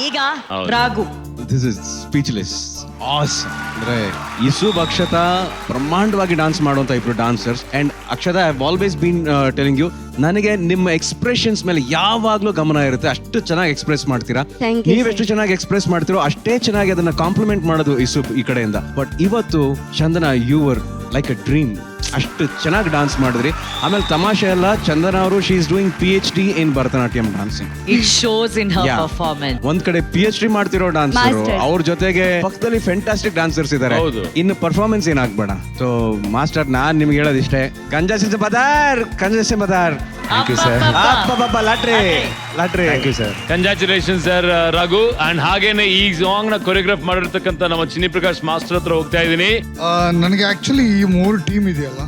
ಈಗ Raghu. This is speechless awesome. ಅಂದ್ರೆ ಯೂಸುಫ್ ಅಕ್ಷತಾ ಬ್ರಹ್ಮಾಂಡವಾಗಿ ಡಾನ್ಸ್ ಮಾಡುವಂತ ಇಬ್ರು dancers. And Akshata I have always been telling you, ನನಗೆ ನಿಮ್ಮ ಎಕ್ಸ್ಪ್ರೆಷನ್ಸ್ ಮೇಲೆ ಯಾವಾಗ್ಲೂ ಗಮನ ಇರುತ್ತೆ. ಅಷ್ಟು ಚೆನ್ನಾಗಿ ಎಕ್ಸ್ಪ್ರೆಸ್ ಮಾಡ್ತೀರಾ. ನೀವೆಷ್ಟು ಚೆನ್ನಾಗಿ ಎಕ್ಸ್ಪ್ರೆಸ್ ಮಾಡ್ತೀರೋ ಅಷ್ಟೇ ಚೆನ್ನಾಗಿ ಅದನ್ನ ಕಾಂಪ್ಲಿಮೆಂಟ್ ಮಾಡೋದು ಯೂಸುಫ್ ಈ ಕಡೆಯಿಂದ. ಬಟ್ ಇವತ್ತು Chandana you were like a dream. ಅಷ್ಟು ಚೆನ್ನಾಗಿ ಡಾನ್ಸ್ ಮಾಡಿದ್ರಿ. ಆಮೇಲೆ ತಮಾಷೆ ಎಲ್ಲ, ಚಂದನ ಅವರು she is doing PhD in Bharatanatyam dancing. It shows in her performance. ಒಂದ್ ಕಡೆ PhD ಮಾಡ್ತಿರೋ ಡಾನ್ಸರ್, ಅವ್ರ ಜೊತೆಗೆ ಪಕ್ಕದಲ್ಲಿ ಫ್ಯಾಂಟಾಸ್ಟಿಕ್ ಡಾನ್ಸರ್ಸ್ ಇದ್ದಾರೆ. ಇನ್ನು ಪರ್ಫಾರ್ಮೆನ್ಸ್ ಏನಾಗ್ಬೇಡ. ಸೊ ಮಾಸ್ಟರ್, ನಾನ್ ನಿಮ್ಗೆ ಹೇಳೋದಿಷ್ಟೇ, ಕಂಜಾಸಿಂದ ಬದಾರ್, ಕಂಜಾಸಿ ಬದಾರ್. Thank you, sir. Lottery. Thank you, sir. Congratulation sir Raghu. And ಹಾಗೇನೆ ಈ ಸಾಂಗ್ ನ ಕೊರಿಯೋಗ್ರಾಫ್ ಮಾಡಿರ್ತಕ್ಕಂಥ ನಮ್ಮ ಚಿನ್ನಿ ಪ್ರಕಾಶ್ ಮಾಸ್ಟರ್ ಹತ್ರ ಹೋಗ್ತಾ ಇದೀನಿ. ನನಗೆ ಆಕ್ಚುಲಿ ಈ 3 ಟೀಮ್ ಇದೆಯಲ್ಲ,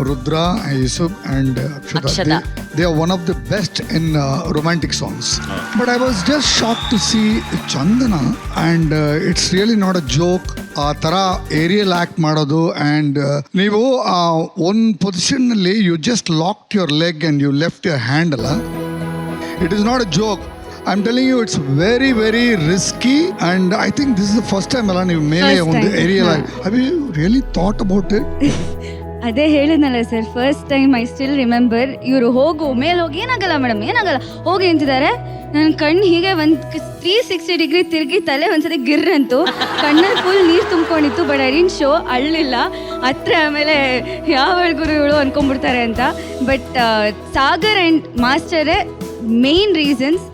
Rudra, Yusuf and Akshata, they are one of the best in romantic songs. But I was just shocked to see Chandana, and it's really not a joke. ಆ ಥರ ಏರಿಯಲ್ ಆ್ಯಕ್ಟ್ ಮಾಡೋದು. ಆ್ಯಂಡ್ ನೀವು ಒಂದು ಪೊಸಿಷನ್ನಲ್ಲಿ you just locked your leg and you left your hand ಅಲ್ಲ, it is not a joke. I am telling you, it's very very risky. And I think this is the first time ಅಲ್ಲ ನೀವು ಮೇಲೆ ಒಂದು aerial ಆಗಿ. Have you really thought about it? ಅದೇ ಹೇಳಿದ್ನಲ್ಲ sir, first time I still remember. ಇವರು ಹೋಗು ಮೇಲೆ ಹೋಗಿ, ಏನಾಗಲ್ಲ ಮೇಡಮ್ ಏನಾಗಲ್ಲ ಹೋಗಿ ಅಂತಿದ್ದಾರೆ. ನನ್ನ ಕಣ್ಣು ಹೀಗೆ ಒಂದು 360 ಡಿಗ್ರಿ ತಿರುಗಿ ತಲೆ ಒಂದ್ಸತಿ ಗಿರ್ರಂತು, ಕಣ್ಣಲ್ಲಿ ಫುಲ್ ನೀರು ತುಂಬ್ಕೊಂಡಿತ್ತು. ಬಟ್ ಐ ಡಿಂಟ್ ಶೋ, ಅಳ್ಳಿಲ್ಲ ಹತ್ರ. ಆಮೇಲೆ ಯಾವ ಗುರುಗಳು ಅನ್ಕೊಂಡ್ಬಿಡ್ತಾರೆ ಅಂತ. ಬಟ್ ಸಾಗರ್ ಆ್ಯಂಡ್ ಮಾಸ್ಟರೇ ಮೇನ್ ರೀಸನ್ಸ್.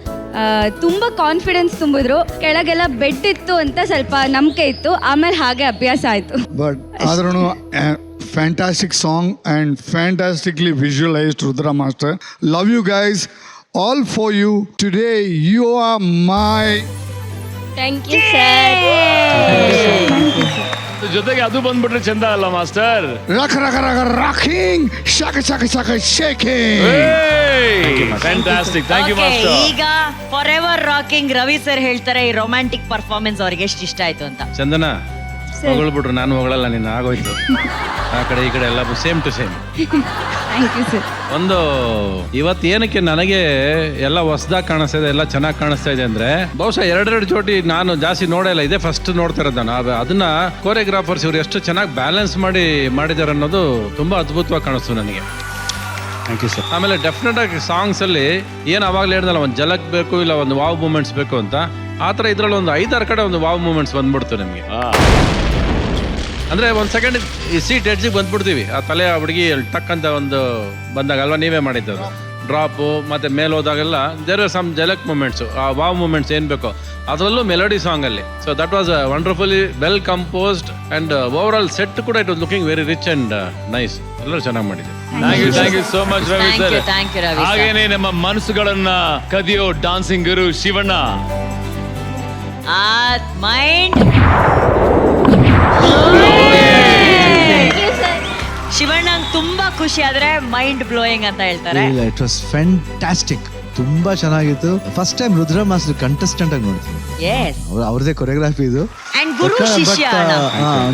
ತುಂಬ ಕಾನ್ಫಿಡೆನ್ಸ್ ತುಂಬಿದ್ರು. ಕೆಳಗೆಲ್ಲ ಬೆಡ್ ಇತ್ತು ಅಂತ ಸ್ವಲ್ಪ ನಂಬಿಕೆ ಇತ್ತು, ಆಮೇಲೆ ಹಾಗೆ ಅಭ್ಯಾಸ ಆಯಿತು. ಬಟ್ ಆದ್ರೂ fantastic song and fantastically visualized, Rudra Master. Love you guys, all for you. Today you are my... thank you sir. ಜೊತೆಗೆ ಅದು ಬಂದ್ಬಿಟ್ರೆ ಚಂದ ಅಲ್ಲ master? rocking, shaka shaking. Fantastic, thank you master. ಈಗ forever rocking Ravi sir ಹೇಳ್ತಾರೆ ಈ romantic performance ಅವ್ರಿಗೆ ಎಷ್ಟು ಇಷ್ಟ ಆಯ್ತು ಅಂತ. ಚಂದನ ಹೊಗಳ್ಬಿಟ್ರು, ನಾನು ಹೊಗಳಲ್ಲ, ನಿನ್ನ ಆಗೋಯ್ತು. ಆ ಕಡೆ ಈ ಕಡೆ ಎಲ್ಲ same to same. Thank you sir. ಒಂದು ಇವತ್ತು ಏನಕ್ಕೆ ನನಗೆ ಎಲ್ಲ ಹೊಸದಾಗಿ ಕಾಣಿಸ್ತಾ ಇದೆ, ಎಲ್ಲ ಚೆನ್ನಾಗಿ ಕಾಣಿಸ್ತಾ ಇದೆ ಅಂದ್ರೆ ಬಹುಶಃ ಎರಡೆರಡು ಜೋಟಿ ನಾನು ಜಾಸ್ತಿ ನೋಡೇ ಇಲ್ಲ, ಇದೇ ಫಸ್ಟ್ ನೋಡ್ತಾ ಇರೋದು ನಾನು. ಅದನ್ನ ಕೋರಿಯೋಗ್ರಾಫರ್ಸ್ ಇವ್ರು ಎಷ್ಟು ಚೆನ್ನಾಗಿ ಬ್ಯಾಲೆನ್ಸ್ ಮಾಡಿದ್ದಾರೆ ಅನ್ನೋದು ತುಂಬಾ ಅದ್ಭುತವಾಗಿ ಕಾಣಿಸ್ತು ನನಗೆ. Thank you sir. ಆಮೇಲೆ ಡೆಫಿನೆಟ್ ಆಗಿ ಸಾಂಗ್ಸ್ ಅಲ್ಲಿ ಏನು ಅವಾಗಲೇ ಹೇಳಿದ್ನಲ್ಲ, ಒಂದು ಜಲಕ್ ಬೇಕು ಇಲ್ಲ ಒಂದು ವಾವ್ ಮೂಮೆಂಟ್ಸ್ ಬೇಕು ಅಂತ, ಆ ಥರ ಇದ್ರಲ್ಲಿ ಒಂದು 5-6 ಕಡೆ ಒಂದು ವಾವ್ ಮೂಮೆಂಟ್ಸ್ ಬಂದ್ಬಿಡ್ತು ನಿಮಗೆ. ಅಂದ್ರೆ ಒಂದು ಸೆಕೆಂಡ್ ಈ ಸೀಟ್ ಎಡ್ಜಿಗೆ ಬಂದ್ಬಿಡ್ತೀವಿ, ಆ ತಲೆ ಆ ಹುಡುಗಿ ಟಕ್ ಅಂತ ಒಂದು ಬಂದಾಗ ಅಲ್ವಾ ನೀವೇ ಮಾಡಿದ್ದು ಡ್ರಾಪು, ಮತ್ತೆ ಮೇಲೆ ಹೋದಾಗೆಲ್ಲ there are some jhalak moments, ಆ ವಾವ್ ಮೂಮೆಂಟ್ಸ್ ಏನು ಬೇಕೋ ಅದರಲ್ಲೂ ಮೆಲೋಡಿ ಸಾಂಗ್ ಅಲ್ಲಿ. So that was wonderfully well composed and overall set ಕೂಡ it was looking very rich and nice. ಎಲ್ಲರೂ ಚೆನ್ನಾಗಿ ಮಾಡಿದ್ರು. Thank you so much Ravi sir. Thank you Ravi sir. ಹಾಗೇನೆ ನಮ್ಮ ಮನಸ್ಸುಗಳನ್ನ ಕದಿಯೋ ಡಾನ್ಸಿಂಗ್ ಗುರು ಶಿವಣ್ಣ. ಮೈಂಡ್ ಶಿವಣ್ಣಂಗ್ ತುಂಬಾ ಖುಷಿ ಆದ್ರೆ ಮೈಂಡ್ ಬ್ಲೋಯಿಂಗ್ ಅಂತ ಹೇಳ್ತಾರೆ. ಇಟ್ ವಾಸ್ ಫ್ಯಾಂಟಾಸ್ಟಿಕ್, ತುಂಬಾ ಚೆನ್ನಾಗಿತ್ತು. First time Rudra master contestant ಆಗಿ ನೋಡ್ತೀನಿ. ಅವ್ರದೇ ಕೊರಿಯೋಗ್ರಾಫಿ ಇದು. ಗುರು ಶಿಷ್ಯ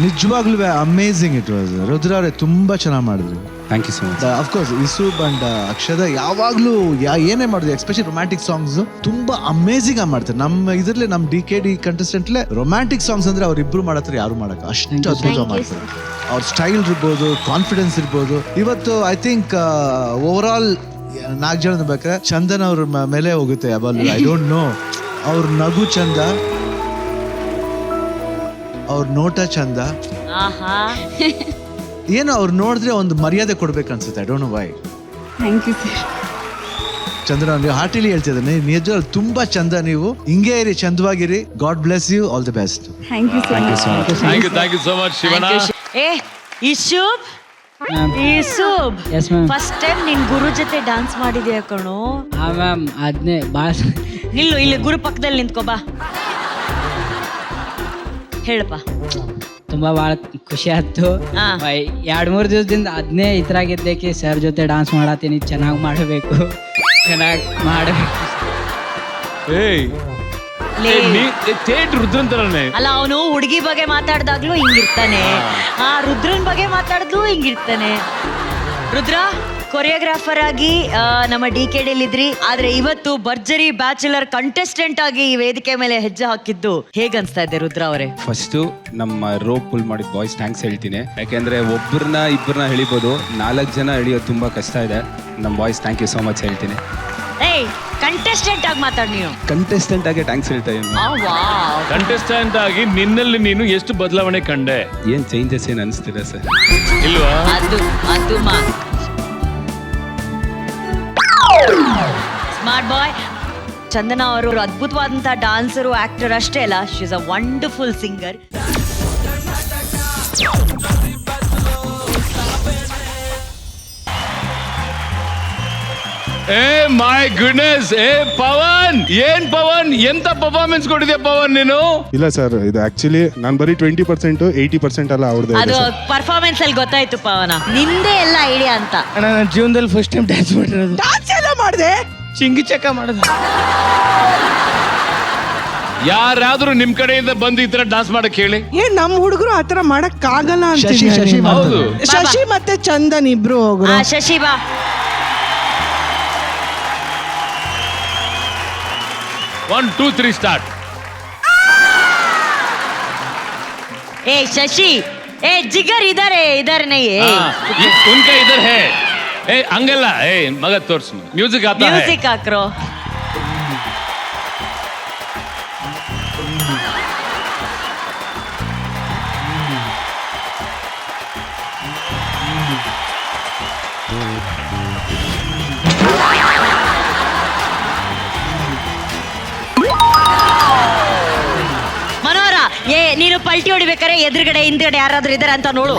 ನಿಜವಾಗ್ಲೂ ಅಮೇಝಿಂಗ್ ಇಟ್ ವಾಸ್. ರುದ್ರ ಅವರೇ ತುಂಬಾ ಚೆನ್ನಾಗಿ ಮಾಡಿದ್ರು. Thank you so much. Of course Yusuf and Akshata ಯಾವಾಗ್ಲೂ ಏನೇ ಮಾಡಿದ್ರು, ಎಸ್ಪೆಷಲಿ ರೊಮ್ಯಾಂಟಿಕ್ ಸಾಂಗ್ಸ್ ತುಂಬಾ ಅಮೇಝಿಂಗ್ ಆಗಿ ಮಾಡ್ತಾರೆ. ನಮ್ಮ ಇದ್ರಲ್ಲಿ ನಮ್ಮ DKD ಕಂಟೆಸ್ಟೆಂಟ್ಲೆ ರೊಮ್ಯಾಂಟಿಕ್ ಸಾಂಗ್ಸ್ ಅಂದ್ರೆ ಅವ್ರಿಬ್ರು ಮಾಡತ್ರ ಯಾರು ಮಾಡಕ ಅಷ್ಟು ಅದ್ಭುತ ಮಾಡ್ತಾರೆ. ಅವ್ರ ಸ್ಟೈಲ್ ಇರ್ಬೋದು, ಕಾನ್ಫಿಡೆನ್ಸ್ ಇರ್ಬೋದು. ಇವತ್ತು ಐ ಥಿಂಕ್ ಓವರ್ ಆಲ್ 4 ಜನ ಬೇಕಾದ್ರೆ ಚಂದನ್ ಅವ್ರ ಮೇಲೆ ಹೋಗುತ್ತೆ. ಐ ಡೋಂಟ್ ನೋ, ಅವ್ರ ನಗು ಚಂದ, ಅವ್ರ ನೋಟ ಚಂದ, ಏನೋ ಅವ್ರು ನೋಡಿದ್ರೆ ಒಂದು ಮರ್ಯಾದೆ ಕೊಡ್ಬೇಕು ಅನ್ಸುತ್ತೆ. I don't know why. Thank you sir. Chandra, ನೀವು ಹಾರ್ಟಿಲಿ ಹೇಳ್ತಿದ್ದಾನೆ, ನಿಜವಾಗ್ಲೂ ತುಂಬಾ ಚಂದ. ನೀವು ಹಿಂಗೆ ಇರಿ, ಚಂದವಾಗಿರಿ. God bless you, all the best. Thank you sir. Thank you so much Shivanna. Yusuf, first time ನಿನ್ ಗುರು ಜೊತೆ ಡಾನ್ಸ್ ಮಾಡಿದ್ಯಾ ಕಣೋ? ಮ್ಯಾಮ್ ಅದನ್ನೇ ಭಾಳ ನಿಲ್ಲು, ಇಲ್ಲಿ ಗುರು ಪಕ್ಕದಲ್ಲಿ ನಿಂತ್ಕೋ ಬಾ, ಹೇಳಪ್ಪ. ತುಂಬಾ ಭಾಳ ಖುಷಿ ಆಯ್ತು. 2-3 ದಿವಸದಿಂದ ಅದನ್ನೇ ಇದ್ರಾಗಿದ್ದಕ್ಕೆ ಸರ್ ಜೊತೆ ಡಾನ್ಸ್ ಮಾಡತ್ತೀನಿ, ಚೆನ್ನಾಗಿ ಮಾಡಬೇಕು, ಚೆನ್ನಾಗಿ ಮಾಡಬೇಕು. ರುದ್ರಂತರನೇ ಅಲ್ಲ, ಅವನು ಹುಡುಗಿ ಬಗ್ಗೆ ಮಾತಾಡ್ದಾಗ್ಲೂ ಹಿಂಗಿರ್ತಾನೆ, ರುದ್ರನ್ ಬಗ್ಗೆ ಮಾತಾಡಿದ್ಲು ಹಿಂಗಿರ್ತಾನೆ. ರುದ್ರ ಕೊರಿಯೋಗ್ರಾಫರ್ ಆಗಿ ನಮ್ಮ DKD ಇದ್ರಿ, ಆದ್ರೆ ಇವತ್ತು ಭರ್ಜರಿ ಬ್ಯಾಚುಲರ್ ಕಂಟೆಸ್ಟೆಂಟ್ ಆಗಿ ಈ ವೇದಿಕೆ ಮೇಲೆ ಹೆಜ್ಜೆ ಹಾಕಿದ್ದು ಹೇಗನ್ಸ್ತಾ ಇದೆ ರುದ್ರ ಅವರೇ? ಫಸ್ಟು ನಮ್ಮ ರೋಪ್ ಪುಲ್ ಮಾಡಿದ ಬಾಯ್ಸ್ ಥ್ಯಾಂಕ್ಸ್ ಹೇಳ್ತೀನಿ. ಯಾಕೆಂದರೆ ಒಬ್ಬರನ್ನ ಇಬ್ಬರನ್ನ ಎಳಿಬೋದು, 4 ಜನ ಎಳಿಯೋದು ತುಂಬ ಕಷ್ಟ ಇದೆ. ನಮ್ಮ boys thank you so much ಹೇಳ್ತೀನಿ. ಏಯ್ ಕಂಟೆಸ್ಟೆಂಟ್ ಆಗಿ ಮಾತಾಡ್ ನೀನು. ಕಂಟೆಸ್ಟೆಂಟ್ ಆಗಿ ಥ್ಯಾಂಕ್ಸ್ ಹೇಳ್ತಾ ಇದ್ದೀನಿ. ಕಂಟೆಸ್ಟೆಂಟ್ ಆಗಿ ನಿನ್ನಲ್ಲಿ ನೀನು ಎಷ್ಟು ಬದಲಾವಣೆ ಕಂಡೆ? ಏನು ಚೇಂಜಸ್ ಏನು ಅನಿಸ್ತಿದೆ ಸರ್? ಇಲ್ವಾ? ಅದು ಸ್ಮಾರ್ಟ್ ಬಾಯ್. ಚಂದನ ಅವರು ಅದ್ಭುತವಾದಂತಹ ಡಾನ್ಸರು, ಆಕ್ಟರ್ ಅಷ್ಟೇ ಅಲ್ಲ, she is a wonderful singer. ಏ ಮೈ ಗುಡ್ನೆಸ್, ಏ ಪವನ್, ಏನ್ ಪವನ್, ಎಂತ ಪರ್ಫಾರ್ಮೆನ್ಸ್ ಕೊಟ್ಟಿದ್ಯಾ ಪವನ್ ನೀನು? ಇಲ್ಲ ಸರ್, ಇದು ಆಕ್ಚುಲಿ ನಾನು ಬರೀ 20% 80% ಅಲ್ಲ ಅವ್ರದ್ದು. ಅದು ಪರ್ಫಾರ್ಮೆನ್ಸ್ ಅಲ್ಲಿ ಗೊತ್ತಾಯ್ತು ಪವನ, ನಿಂದೇ ಎಲ್ಲ ಐಡಿಯಾ ಅಂತ. ನನ್ನ ಜೀವನದಲ್ಲಿ ಫಸ್ಟ್ ಟೈಮ್ ಡ್ಯಾನ್ಸ್ ಮಾಡಿರೋದು. ಡ್ಯಾನ್ಸ್ ಎಲ್ಲ ಮಾಡಿದೆ, ಚಿಂಗಿ ಚಕ್ಕ ಮಾಡಿದೆ. ಯಾರಾದ್ರೂ ನಿಮ್ ಕಡೆಯಿಂದ ಬಂದು ಈ ತರ ಡಾನ್ಸ್ ಮಾಡಕ್ ಹೇಳಿ. ನಮ್ ಹುಡುಗರು ಆತರ ಮಾಡಕ್ ಆಗಲ್ಲ ಅಂತ. ಹೌದು, ಶಶಿ ಮತ್ತೆ ಚಂದನ್ ಇಬ್ರು ಹೋಗ್ರು. ಶಶಿ ಬಾ. 1 2 3 ಸ್ಟಾರ್ಟ್. ಏ ಶಶಿ, ಏ ಜಿಗರ್ ಇದಾರೆ ನೈ. ಉನ್ಕ ಇದರ್ ಹೇ. ಏ ಹಂಗಲ್ಲ, ಏ ಮಗ ತೋರ್ಸು, ಮ್ಯೂಸಿಕ್ ಆತ ಹೈ. ಮ್ಯೂಸಿಕ್ ಹಾಕ್ರೋ. ಮನೋಹರ, ನೀನು ಪಲ್ಟಿ ಹೊಡಿಬೇಕಾರೆ ಎದುರುಗಡೆ ಹಿಂದ್ಗಡೆ ಯಾರಾದ್ರೂ ಇದಾರೆ ಅಂತ ನೋಡು.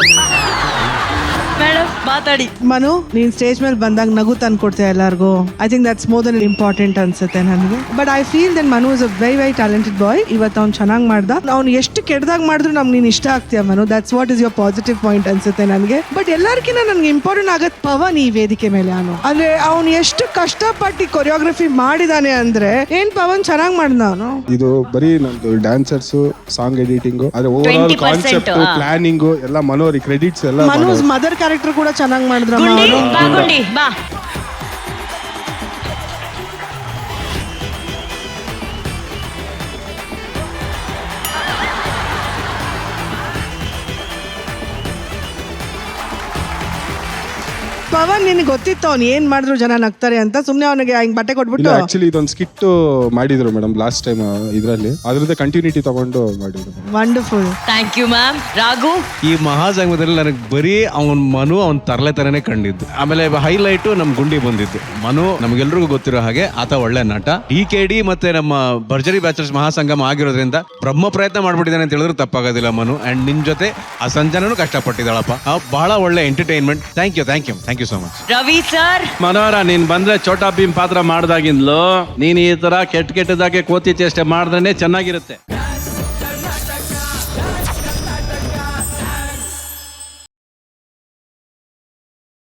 ಮೇಡಮ್ ಮಾತಾಡಿ. ಮನು, ನೀನ್ ಸ್ಟೇಜ್ ಮೇಲೆ ಬಂದಾಗ ನಗು ತಂದ್ಕೊಡ್ತೀಯ ಎಲ್ಲಾರ್ಗು. I think that's more than important ಅನ್ಸುತ್ತೆ ನನಗೆ. But I feel that Manu is a very talented boy. ಇವತ್ತು ಅವ್ನು ಚೆನ್ನಾಗಿ ಮಾಡ್ದ. ಅವ್ನು ಎಷ್ಟು ಕೆಟ್ಟದಾಗ ಮಾಡಿದ್ರು ನಮ್ಗೆ ನೀನ್ ಇಷ್ಟ ಆಗ್ತೀಯ Manu. That's what is your positive point ಅನ್ಸುತ್ತೆ ನನಗೆ. ಬಟ್ ಎಲ್ಲರಿಗಿಂತ ನನ್ಗೆ ಇಂಪಾರ್ಟೆಂಟ್ ಆಗತ್ ಪವನ್ ಈ ವೇದಿಕೆ ಮೇಲೆ. ಅಂದ್ರೆ ಅವ್ನು ಎಷ್ಟು ಕಷ್ಟಪಟ್ಟು ಕೊರಿಯೋಗ್ರಫಿ ಮಾಡಿದಾನೆ ಅಂದ್ರೆ ಏನ್ ಪವನ್ ಚೆನ್ನಾಗಿ ಮಾಡ್ದ ಅವನು. ಇದು ಬರೀ ನಮ್ದು ಡ್ಯಾನ್ಸರ್ಸ್, ಸಾಂಗ್ ಎಡಿಟಿಂಗ್, ಅದೇ ಓವರ್ ಆಲ್ 20% ಕಾನ್ಸೆಪ್ಟ್, ಪ್ಲಾನಿಂಗ್ ಎಲ್ಲ ಮನೋರಿ ಕ್ರೆಡಿಟ್ಸ್ ಎಲ್ಲ. ಮನೋಜ್ ಮದರ್ ಕ್ಯಾರೆಕ್ಟರ್ ಕೂಡ ಚೆನ್ನಾಗಿ ಮಾಡಿದ್ರ. ಗುಂಡಿ ಬಾ. ಪವನ್, ನಿನ್ಗೆ ಗೊತ್ತಿತ್ತು ಅವ್ನು ಏನ್ ಮಾಡಿದ್ರು ಜನ ನಗ್ತಾರೆ ಅಂತ, ಸುಮ್ನೆ ಅವನಿಗೆ ಹಿಂಗ್ ಬಟ್ಟೆ ಕೊಟ್ಬಿಟ್ಟು. ಆಕ್ಚುಲಿ ಇದೊಂದು ಸ್ಕಿಟ್ ಮಾಡಿದ್ರು ಮೇಡಮ್ ಲಾಸ್ಟ್ ಟೈಮ್ ಇದ್ರಲ್ಲಿ, ಅದ್ರದ್ದು ಕಂಟಿನ್ಯೂಟಿ ತಗೊಂಡು ಮಾಡಿದ್ರು. Wonderful, thank you ma'am. Raghu, ಈ ಮಹಾಸಂಗಮದಲ್ಲಿ ನನಗೆ ಬರೀ ಮನು ಅವನ್ ತರಲೆ ತರನೇ ಕಂಡಿದ್ದು. ಆಮೇಲೆ ಹೈಲೈಟ್ ನಮ್ ಗುಂಡಿ ಬಂದಿದ್ದು. ಮನು ನಮ್ಗೆಲ್ರಿಗೂ ಗೊತ್ತಿರೋ ಹಾಗೆ ಆತ ಒಳ್ಳೆ ನಟ. DKD ಮತ್ತೆ ನಮ್ಮ ಭರ್ಜರಿ ಬ್ಯಾಚಲರ್ಸ್ ಮಹಾಸಂಗಮ ಆಗಿರೋದ್ರಿಂದ ಬ್ರಹ್ಮ ಪ್ರಯತ್ನ ಮಾಡ್ಬಿಟ್ಟಿದ್ದಾನೆ ಅಂತ ಹೇಳಿದ್ರು ತಪ್ಪಾಗೋದಿಲ್ಲ ಮನು. ಅಂಡ್ ನಿಮ್ ಜೊತೆ ಆ ಸಂಜನೂ ಕಷ್ಟಪಟ್ಟಿದ್ದಾಳಪ್ಪ. ಬಹಳ ಒಳ್ಳೆ entertainment. Thank you so much. Ravi sir. Manohara, ನೀನ್ ಬಂದ್ರೆ ಚೋಟಾ ಭೀಮ್ ಪಾತ್ರ ಮಾಡ್ದಾಗಿಂದ್ಲು ನೀನ್ ಈ ತರ ಕೆಟ್ಟದಾಗೆ ಕೋತಿ ಚೇಷ್ಟೆ ಮಾಡಿದ್ರೆ ಚೆನ್ನಾಗಿರುತ್ತೆ.